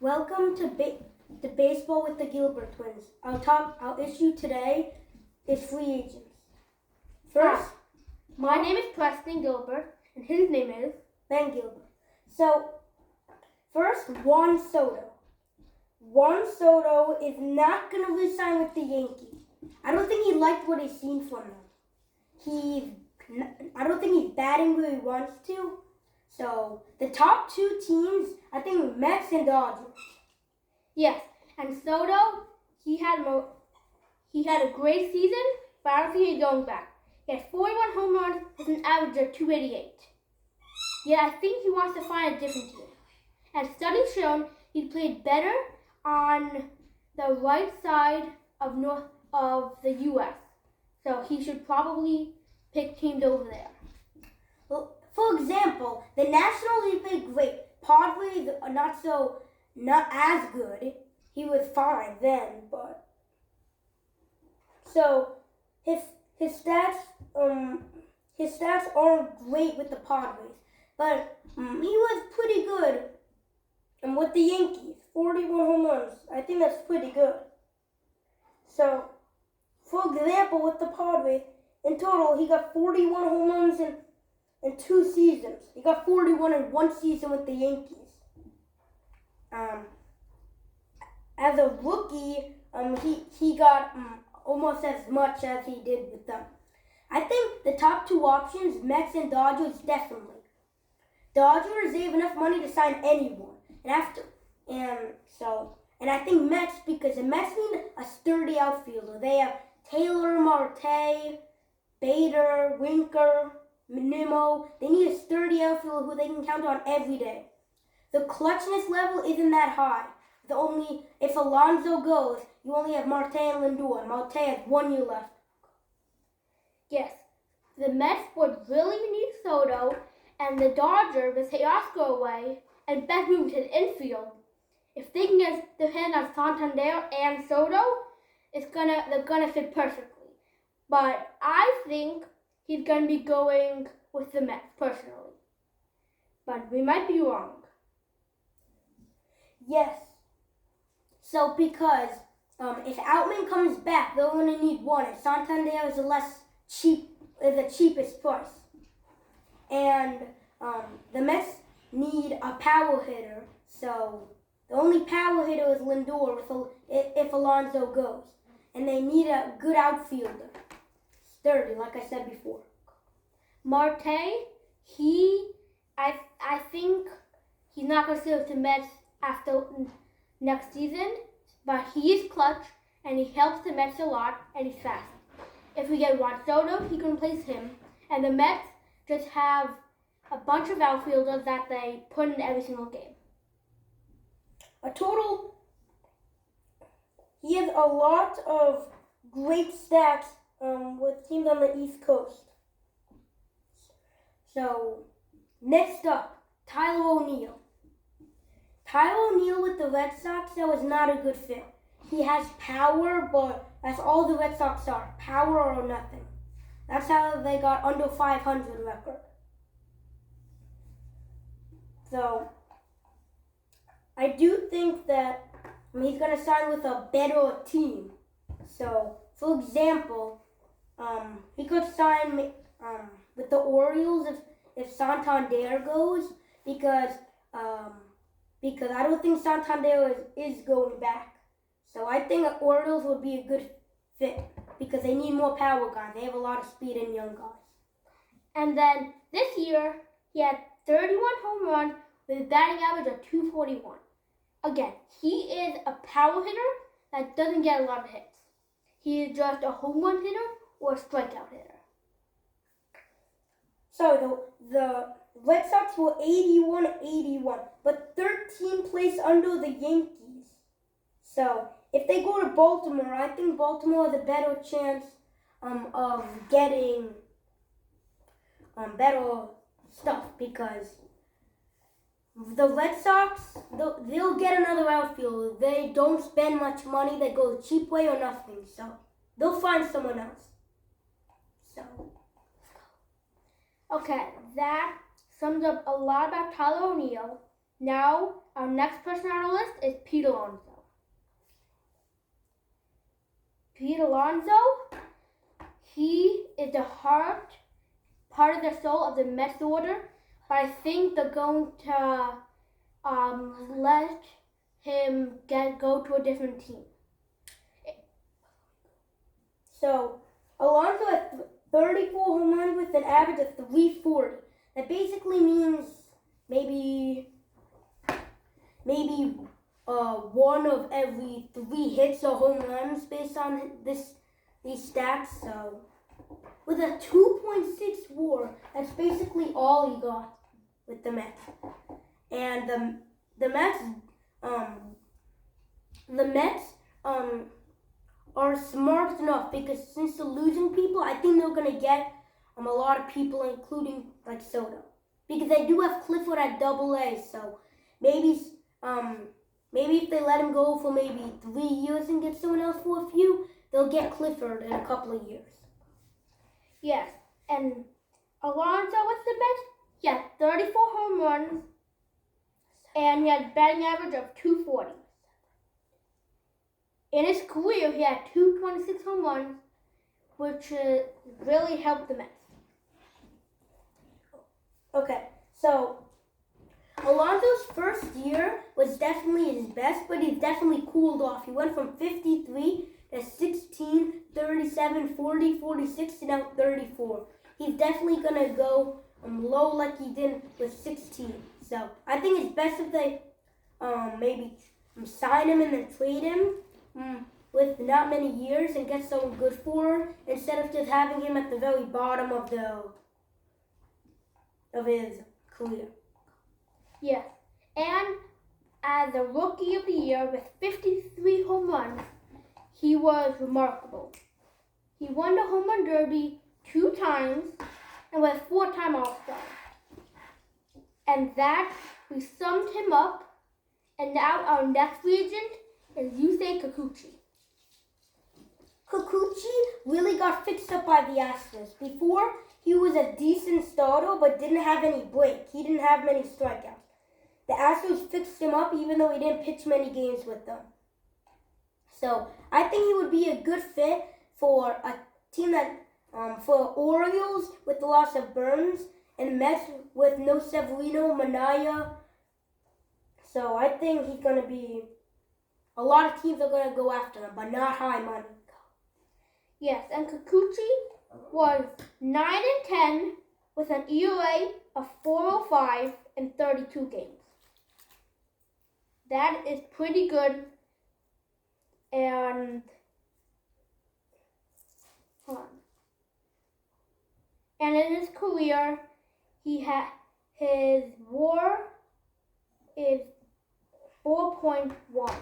Welcome to Baseball with the Gilbert twins. Our issue today is free agents. First, my name is Preston Gilbert, and his name is Ben Gilbert. So, first, Juan Soto. Juan Soto is not going to re-sign with the Yankees. I don't think he liked what he's seen from them. I don't think he's batting where he wants to. So, the top two teams, I think Mets and Dodgers. Yes, and Soto, he had a great season, but I don't think he's going back. He had 41 home runs with an average of 288. Yet I think he wants to find a different team. And studies shown he played better on the right side of the U.S. So he should probably pick teams over there. Well, for example, the Nationals, he played great. Padres are not as good. He was fine then, but so his stats aren't great with the Padres, but he was pretty good. And with the Yankees, 41 home runs. I think that's pretty good. So, for example, with the Padres, in total, he got 41 home runs in 2 seasons. He got 41 in 1 season with the Yankees. As a rookie, he got almost as much as he did with them. I think the top 2 options, Mets and Dodgers, definitely. Dodgers, they have enough money to sign anyone. And I think Mets, because the Mets need a sturdy outfielder. They have Taylor, Marte, Bader, Winker, Nimmo. They need a sturdy outfielder who they can count on every day. The clutchness level isn't that high. If Alonso goes, you only have Marte and Lindor. Marte has 1 year left. Yes, the Mets would really need Soto, and the Dodgers will take Oscar away and best move to the infield. If they can get the hand on Santander and Soto, they're gonna fit perfectly. But I think he's gonna be going with the Mets personally. But we might be wrong. Yes. So because if Outman comes back, they're gonna need one, and Santander is the cheapest price. And the Mets need a power hitter, so the only power hitter is Lindor if Alonso goes. And they need a good outfielder. Sturdy, like I said before. Marte, I think he's not going to stay with the Mets after next season, but he is clutch, and he helps the Mets a lot, and he's fast. If we get Juan Soto, he can replace him. And the Mets just have a bunch of outfielders that they put in every single game. He has a lot of great stats with teams on the East Coast. So, next up, Tyler O'Neill. Tyler O'Neill with the Red Sox, that was not a good fit. He has power, but that's all the Red Sox are. Power or nothing. That's how they got under 500 record. So, I do think that he's going to sign with a better team. So, for example, he could sign with the Orioles if Santander goes, because I don't think Santander is going back. So I think the Orioles would be a good fit because they need more power guys. They have a lot of speed and young guys. And then this year, he had 31 home runs with a batting average of 241. Again, he is a power hitter that doesn't get a lot of hits. He is just a home run hitter or a strikeout hitter. So the Red Sox were 81, but 13 placed under the Yankees. So if they go to Baltimore, I think Baltimore has a better chance of getting better stuff, because the Red Sox, they'll get another outfielder. They don't spend much money. They go the cheap way or nothing. So they'll find someone else. So, okay, that sums up a lot about Tyler O'Neill. Now, our next person on our list is Pete Alonso. Pete Alonso, he is the heart, part of the soul of the Mets order, but I think they're going to let him go to a different team. So, Alonso has 34 home runs with an average of 340. That basically means maybe one of every 3 hits or home runs based on these stats. So, with a 2.6 WAR, that's basically all he got with the Mets. And the Mets are smart enough, because since they're losing people, I think they're gonna get a lot of people, including like Soto, because they do have Clifford at AA. So maybe if they let him go for maybe 3 years and get someone else for a few, they'll get Clifford in a couple of years. Yes, and Alonso with the Mets, he had 34 home runs, and he had a batting average of 240. In his career, he had 226 home runs, which really helped the Mets. Okay, so Alonso's first year was definitely his best, but he's definitely cooled off. He went from 53 to 16, 37, 40, 46, to now 34. He's definitely going to go low like he did with 16. So I think it's best if they maybe sign him and then trade him with not many years and get someone good for him, instead of just having him at the very bottom of his career. Yes, and as a rookie of the year with 53 home runs, he was remarkable. He won the home run derby 2 times and was 4-time All-Star. And that, we summed him up, and now our next free agent is Yusei Kikuchi. Kikuchi really got fixed up by the Astros. Before, he was a decent starter, but didn't have any break. He didn't have many strikeouts. The Astros fixed him up, even though he didn't pitch many games with them. So I think he would be a good fit for a team that, for Orioles with the loss of Burns, and Mets with no Severino, Manaya. So I think he's going to be, a lot of teams are going to go after him, but not high money. Yes, and Kikuchi was 9-10 with an ERA of 4.05 in 32 games. That is pretty good. And in his career, his WAR is 4.1.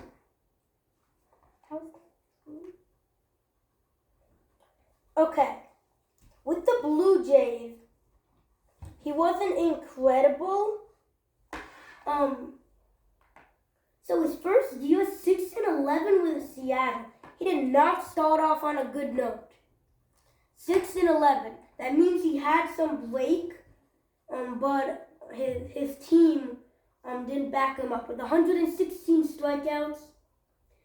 Okay, with the Blue Jays, he wasn't incredible. So his first year, 6-11 with Seattle. He did not start off on a good note. 6-11. That means he had some break, but his team didn't back him up. With 116 strikeouts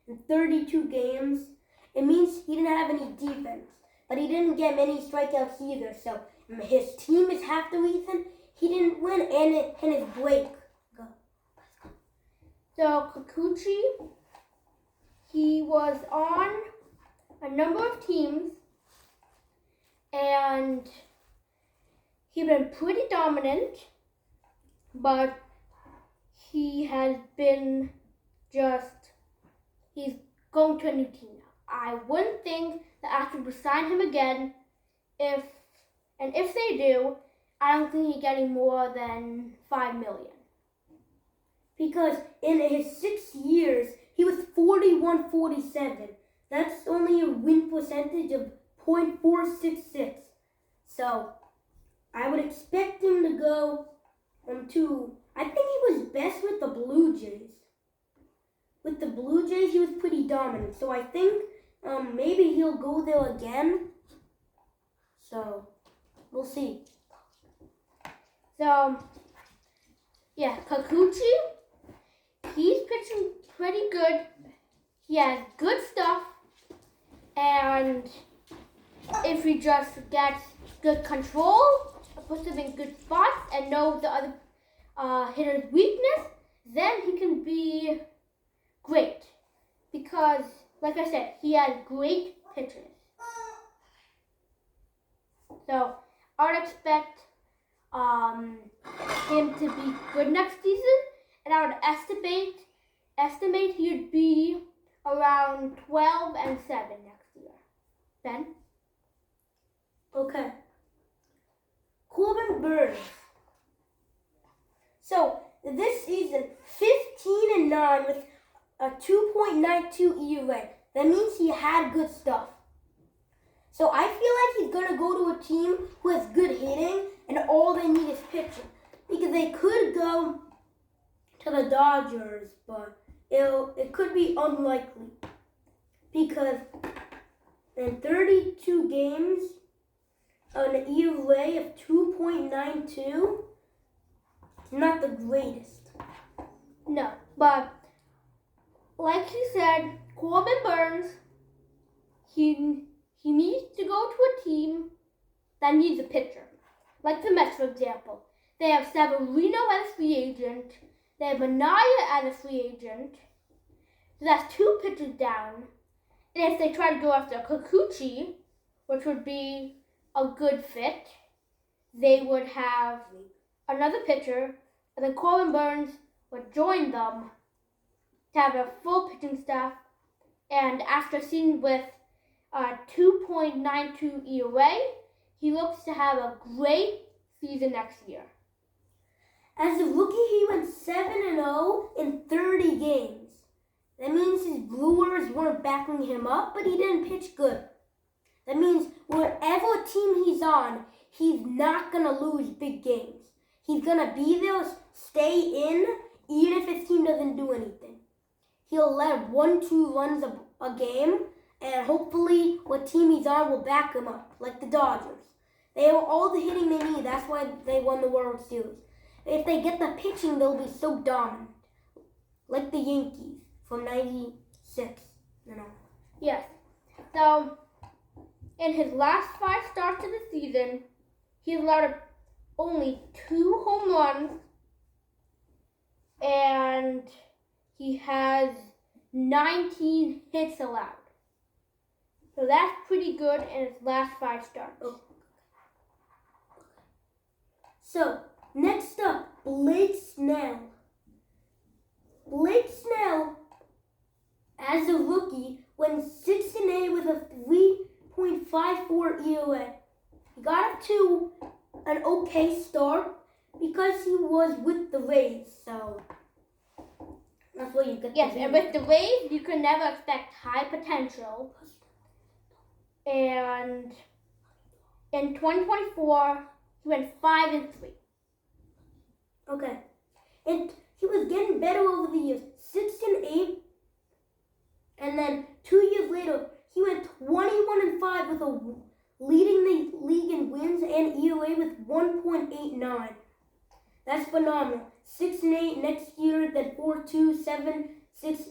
in 32 games, it means he didn't have any defense. But he didn't get many strikeouts either. So his team is half the reason he didn't win, and his break. So Kikuchi, he was on a number of teams, and he's been pretty dominant, but he has been he's going to a new team now. I wouldn't think the Astros would sign him again if they do, I don't think he's getting more than $5 million. Because in his 6 years, he was 41-47. That's only a win percentage of .466. So I would expect him to go to, I think he was best with the Blue Jays. With the Blue Jays, he was pretty dominant. So I think maybe he'll go there again. So we'll see. So, yeah, Kikuchi He's pitching pretty good. He has good stuff, and if he just gets good control, puts him in good spots, and knows the other hitter's weakness, then he can be great. Because, like I said, he has great pitchers. So I would expect him to be good next season, and I would estimate he would be around 12-7 next year. Ben? Okay. Corbin Burns. So this season, 15-9 with a 2.92 ERA. That means he had good stuff. So I feel like he's going to go to a team who has good hitting and all they need is pitching. Because they could go to the Dodgers, but it could be unlikely. Because in 32 games, an ERA of 2.92, not the greatest. No, but like he said, Corbin Burns, he needs to go to a team that needs a pitcher. Like the Mets, for example. They have Severino as a free agent. They have Minaya as a free agent. So that's 2 pitchers down. And if they try to go after Kikuchi, which would be a good fit, they would have another pitcher, and then Corbin Burns would join them to have a full pitching staff. And after a season with 2.92 ERA, he looks to have a great season next year. As a rookie, he went 7-0 in 30 games. That means his Brewers weren't backing him up, but he didn't pitch good. That means whatever team he's on, he's not going to lose big games. He's going to be there, stay in, even if his team doesn't do anything. He'll let 1-2 runs a game, and hopefully what team he's on will back him up, like the Dodgers. They have all the hitting they need. That's why they won the World Series. If they get the pitching, they'll be so dominant, like the Yankees from '96. Yes. So, in his last 5 starts of the season, he's allowed only 2 home runs, and he has 19 hits allowed. So that's pretty good in his last 5 starts. Oh. So, next up, Blake Snell. Blake Snell, as a rookie, went 6-8 with a 3.54 ERA. He got up to an okay start because he was with the Rays, so that's what you get. Yes, and with the Rays, you can never expect high potential. And in 2024, he went 5-3. Okay. And he was getting better over the years. 6-8. And then 2 years later, he went 21-5 with a leading the league in wins and ERA with 1.89. That's phenomenal. 6-8 next year, then 4-2, 7, 6,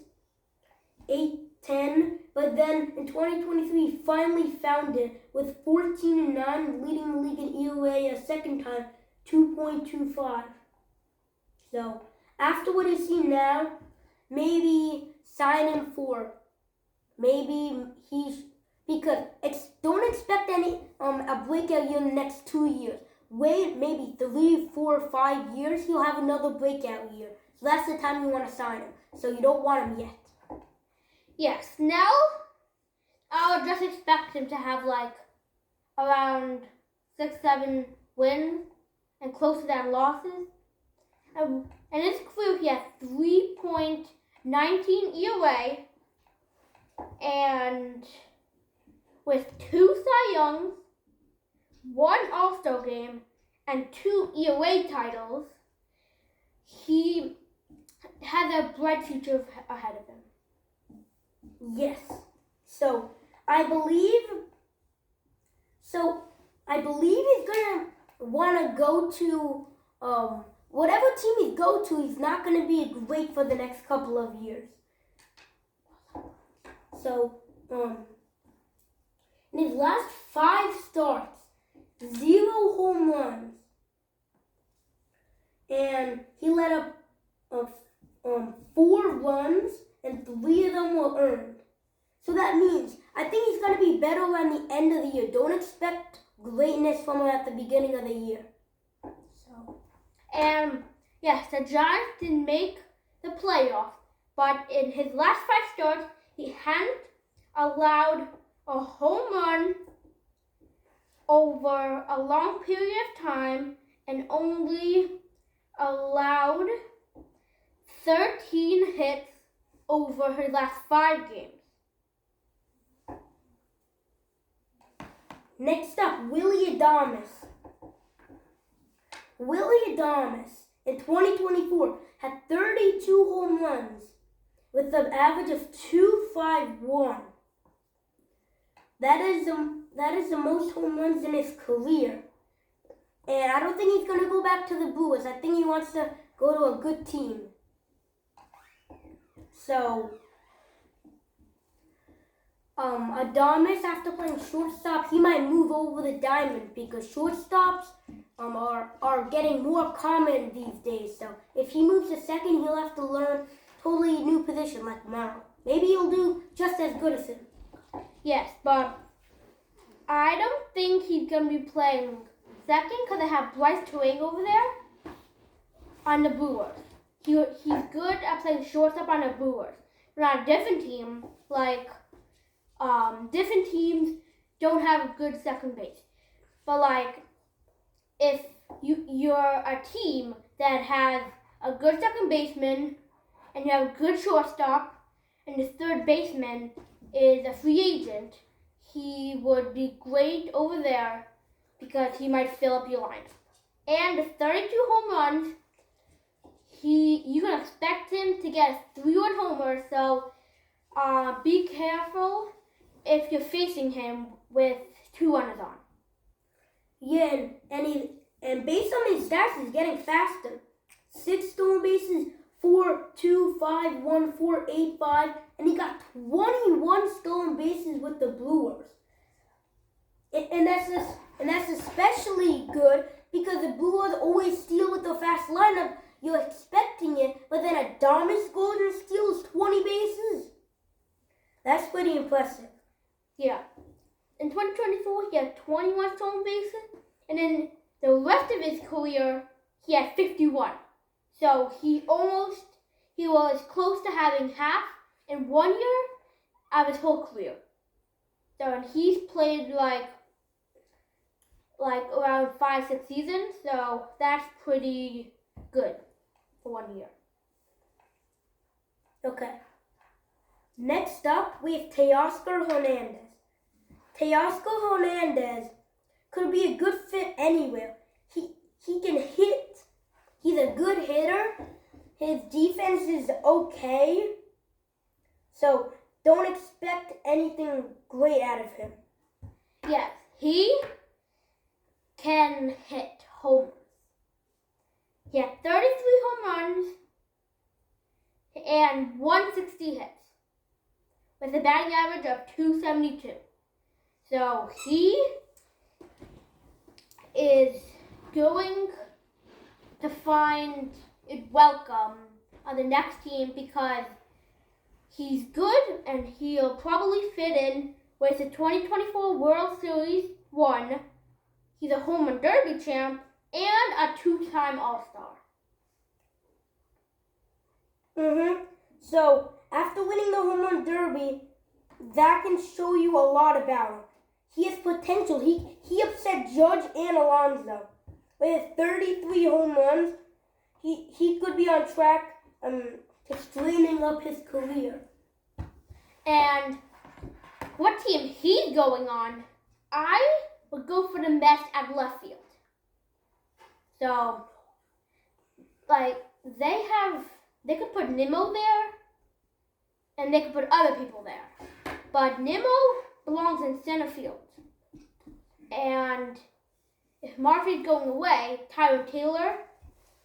8, 10. But then in 2023, he finally found it with 14-9, leading the league in ERA a second time, 2.25. So after what I see now, maybe sign him for. Maybe because don't expect any a breakout year in the next 2 years. Wait maybe 3, 4, 5 years, he'll have another breakout year. So that's the time you want to sign him. So you don't want him yet. Yes, now I would just expect him to have like around 6-7 wins and close to that losses. And in his career, he had 3.19 ERA and with 2 Cy Youngs, 1 All-Star game, and 2 ERA titles, he has a bright future ahead of him. Yes. So I believe he's gonna wanna go to whatever team he goes to, he's not going to be great for the next couple of years. So, in his last 5 starts, 0 home runs, and he let up 4 runs, and 3 of them were earned. So that means I think he's going to be better around the end of the year. Don't expect greatness from him at the beginning of the year. And yes, the Giants didn't make the playoffs, but in his last 5 starts, he hadn't allowed a home run over a long period of time and only allowed 13 hits over his last 5 games. Next up, Willy Adames. Willy Adames in 2024 had 32 home runs with an average of .251. That is the most home runs in his career. And I don't think he's going to go back to the Brewers. I think he wants to go to a good team. So, Adames, after playing shortstop, he might move over the diamond because shortstops are getting more common these days. So if he moves to second, he'll have to learn totally new position like Merrill. Maybe he'll do just as good as him. Yes, but I don't think he's going to be playing second because they have Bryce Terang over there on the Brewers. He's good at playing shortstop on the Brewers. But on a different team, like different teams don't have a good second base. But like if you're a team that has a good second baseman and you have a good shortstop and the third baseman is a free agent, he would be great over there because he might fill up your lineup. And the 32 home runs, you can expect him to get 3-run homers, so be careful if you're facing him with 2 runners on. Yeah, and based on his stats, he's getting faster. 6 stolen bases, 4, 2, 5, 1, 4, 8, 5, and he got 21 stolen bases with the Brewers. And that's especially good because the Brewers always steal with the fast lineup. You're expecting it, but then Adames goes and steals 20 bases. That's pretty impressive. Yeah. In 2024, he had 21 stolen bases, and in the rest of his career, he had 51. So he was close to having half in 1 year of his whole career. So and he's played like around 5-6 seasons, so that's pretty good for 1 year. Okay. Next up, we have Teoscar Hernandez. Teoscar Hernandez could be a good fit anywhere. He can hit. He's a good hitter. His defense is okay. So don't expect anything great out of him. Yes, he can hit homers. He had 33 home runs and 160 hits with a batting average of .272. So he is going to find it welcome on the next team because he's good and he'll probably fit in with the 2024 World Series one. He's a home run derby champ and a 2-time All-Star. So after winning the home run derby, that can show you a lot about him. He has potential. He upset Judge and Alonso. With 33 home runs, he could be on track to straightening up his career. And what team he's going on, I would go for the Mets at left field. So, like, they could put Nimmo there, and they could put other people there. But Nimmo belongs in center field. And if Murphy's going away, Tyler Taylor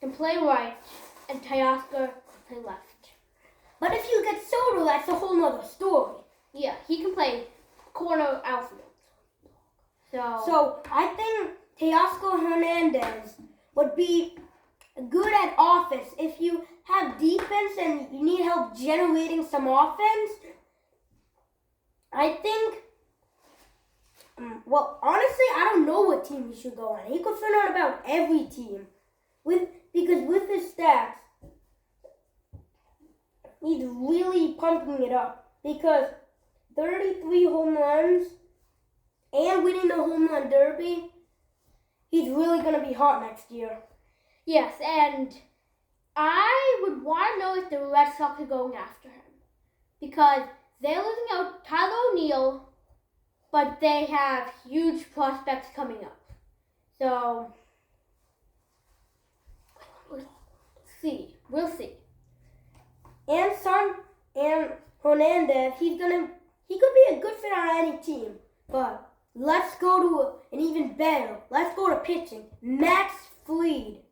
can play right and Teoscar can play left. But if you get Soto, that's a whole nother story. Yeah, he can play corner outfield. So I think Teoscar Hernandez would be good at offense. If you have defense and you need help generating some offense, I think, well, honestly, I don't know what team he should go on. He could fit on about every team. Because with his stats, he's really pumping it up. Because 33 home runs and winning the home run derby, he's really going to be hot next year. Yes, and I would want to know if the Red Sox are going after him. Because they're losing out Tyler O'Neill, but they have huge prospects coming up. So, we'll see. And Hernandez, he could be a good fit on any team. But let's go to an even better. Let's go to pitching. Max Fried.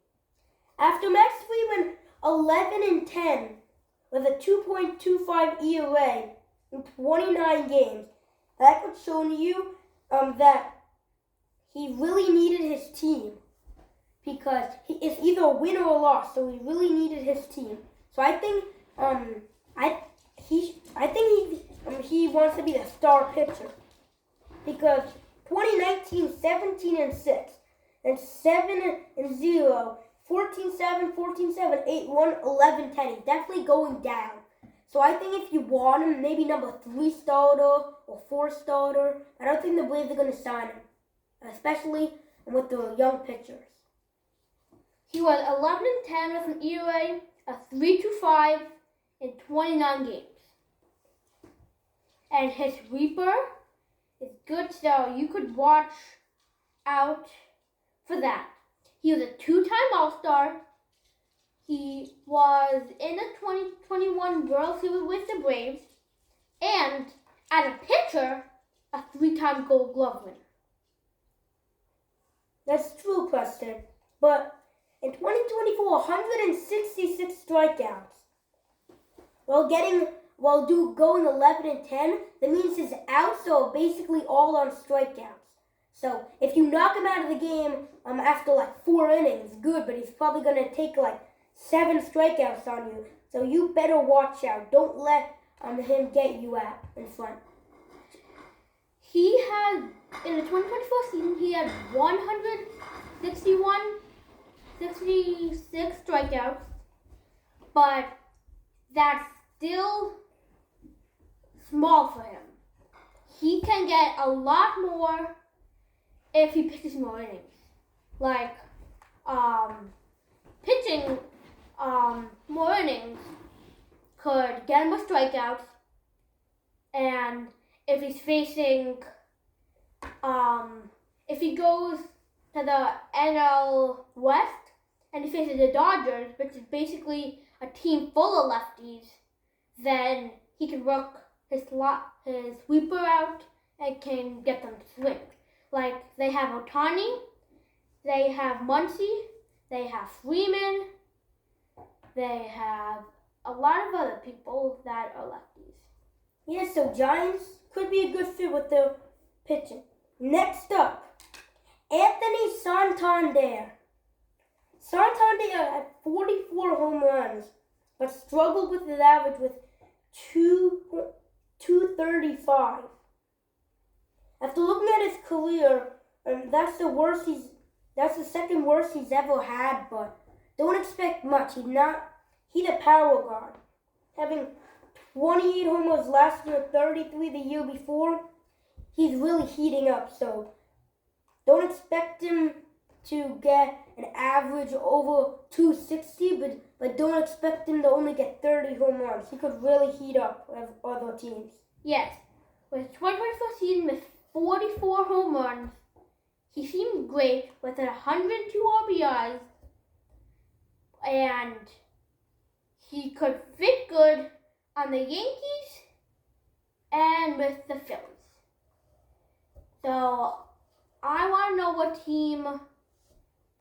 After Max Fried went 11-10 with a 2.25 ERA in 29 games, that could show you that he really needed his team. Because it's either a win or a loss, so he really needed his team. So I think he wants to be the star pitcher. Because 2019, 17-6, and 7-0, 14-7, 14-7, 8-1, 11-10. He's definitely going down. So I think if you want him, maybe number 3 starter or 4 starter. I don't think the Braves are going to sign him, especially with the young pitchers. He was 11-10 with an ERA of 3.25 in 29 games. And his sweeper is good, so you could watch out for that. He was a 2-time All-Star. He was in the 2021 World Series with the Braves. And as a pitcher, a 3-time Gold Glove winner. That's true, Preston. But in 2024, 166 strikeouts. Going 11-10, that means his outs are basically all on strikeouts. So if you knock him out of the game after like 4 innings, good, but he's probably going to take like 7 strikeouts on you. So you better watch out. Don't let him get you out in front. He had, in the 2024 season, he had 66 strikeouts, but that's still small for him. He can get a lot more if he pitches more innings. Like, pitching more innings could get him more strikeouts, and if he's facing, if he goes to the NL West and he faces the Dodgers, which is basically a team full of lefties, then he can work his sweeper out and can get them to swing. Like, they have Ohtani, they have Muncy, they have Freeman, they have a lot of other people that are lefties. Yeah, so Giants could be a good fit with their pitching. Next up, Anthony Santander. Santander had 44 home runs, but struggled with his average with 235. After looking at his career, that's the second worst he's ever had, but don't expect much. He's a power guard. Having 28 homers last year, 33 the year before, he's really heating up, so don't expect him to get an average over 260, but don't expect him to only get 30 home runs. He could really heat up with other teams. Yes, with 2024 season with 44 home runs, he seemed great with 102 RBIs, and he could fit good on the Yankees and with the Phillies. So I want to know what team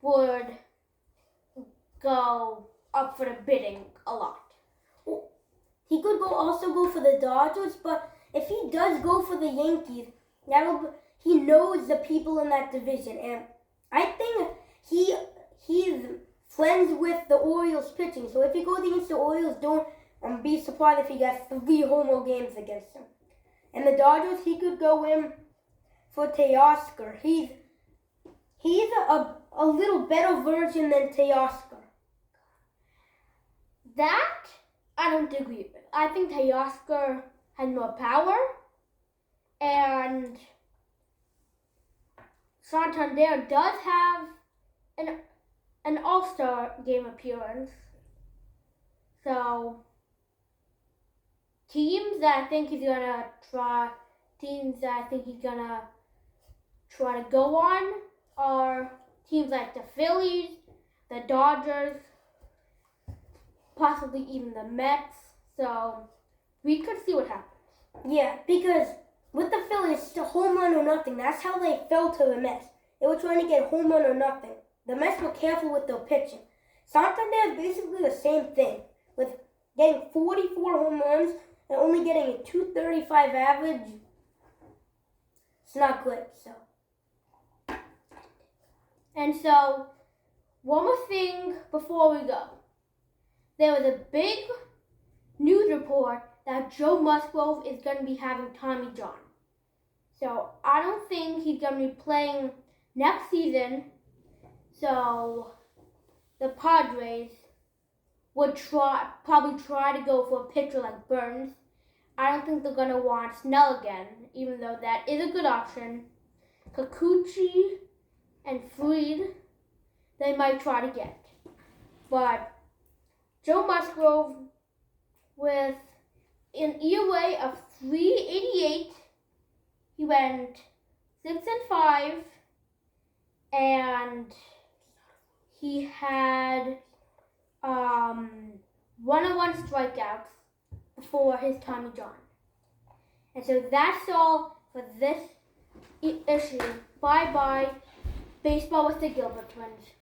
would go up for the bidding a lot. He could also go for the Dodgers, but if he does go for the Yankees, he knows the people in that division, and I think he's friends with the Orioles pitching. So if he goes against the Orioles, don't be surprised if he gets 3 home games against them. And the Dodgers, he could go in for Teoscar. He's a little better version than Teoscar. That I don't agree with. I think Teoscar has more power, and Santander does have an All-Star game appearance. So teams that I think he's gonna try to go on are teams like the Phillies, the Dodgers, possibly even the Mets. So we could see what happens. Yeah, because with the Phillies, it's a home run or nothing. That's how they fell to the Mets. They were trying to get home run or nothing. The Mets were careful with their pitching. Santander is basically the same thing, with getting 44 home runs and only getting a 235 average. It's not good, so. And so, one more thing before we go. There was a big news report that Joe Musgrove is going to be having Tommy John. So, I don't think he's going to be playing next season. So, the Padres would probably try to go for a pitcher like Burns. I don't think they're going to want Snell again, even though that is a good option. Kikuchi and Fried, they might try to get. But Joe Musgrove, with an ERA of 3.88, he went 6-5, and he had 101 strikeouts before his Tommy John. And so that's all for this issue. Bye-bye. Baseball with the Gilbert twins.